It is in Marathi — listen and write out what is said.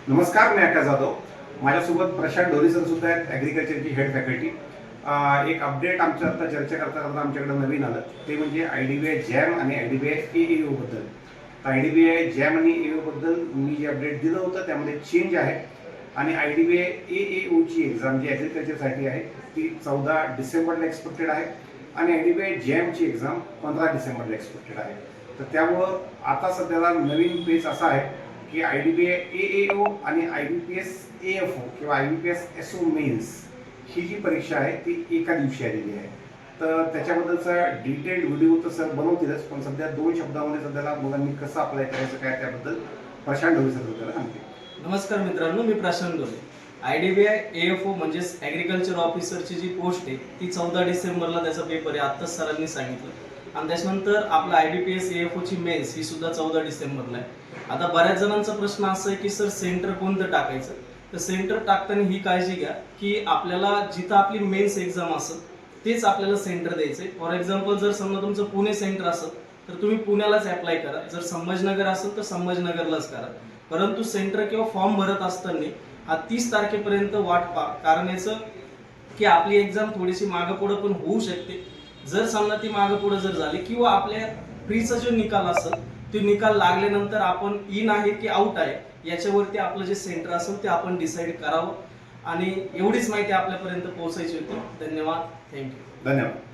नमस्कार, मी आकाश जाधव. माझ्यासोबत प्रशांत ढोरे सर सुद्धा आहेत, ॲग्रिकल्चरची हेड फॅकल्टी. एक अपडेट आमच्या आता चर्चा करता करता आमच्याकडे नवीन आलं, ते म्हणजे IDBI जॅम आणि IDBI AAO बद्दल. IDBI जॅम आणि AAO बद्दल मी जे अपडेट दिलं होतं त्यामध्ये चेंज आहे आणि IDBI AAO ची एक्झाम जी ॲग्रिकल्चरसाठी आहे ती 14 डिसेंबरला एक्सपेक्टेड आहे आणि IDBI जॅमची एक्झाम 15 डिसेंबरला एक्सपेक्टेड आहे. तर त्यामुळं आता सध्याला नवीन पेज असा आहे की IDBI AAO आणि IBPS AFO किंवा IBPS SO मेन्स ही जी परीक्षा आहे ती एका दिवशी आलेली आहे. तर त्याच्याबद्दलचा डिटेल्ड व्हिडिओ तर सर बनवतीलच, पण सध्या 2 शब्दामध्ये सध्याला मुलांनी कसं अप्लाय करायचं काय त्याबद्दल प्रशांत ढोरे सर आपल्याला सांगते. नमस्कार मित्रांनो, मी प्रशांत ढोरे. IDBI AFO म्हणजेच ॲग्रिकल्चर ऑफिसरची जी पोस्ट आहे ती 14 डिसेंबरला त्याचा पेपर आहे, आत्ताच सरांनी सांगितलं. आणि त्याच्यानंतर आपला IBPS AFO ची मेन्स ही सुद्धा 14 डिसेंबरला आहे. आता बऱ्याच जणांचा प्रश्न असा आहे की सर सेंटर कोणतं टाकायचं. तर सेंटर टाकताना ही काळजी घ्या की आपल्याला जिथं आपली मेन्स एक्झाम असेल तेच आपल्याला सेंटर द्यायचंय. फॉर एक्झाम्पल जर समजा तुमचं पुणे सेंटर असेल तर तुम्ही पुण्यालाच अप्लाय करा, जर संभाजीनगर असेल तर संभाजीनगरलाच करा. परंतु सेंटर किंवा फॉर्म भरत असताना हा 30 तारखेपर्यंत वाट पहा, कारण याचं की आपली एक्झाम थोडीशी मागं पुढं पण होऊ शकते. जर समजा ती मागं पुढं जर झाली किंवा आपल्या प्रीचा जो निकाल असेल तो निकाल लागल्यानंतर आपण इन आहे की आउट आहे याच्यावरती आपलं जे सेंटर असेल ते आपण डिसाईड करावं. आणि एवढीच माहिती आपल्यापर्यंत पोहोचायची होती. धन्यवाद. थँक्यू. धन्यवाद.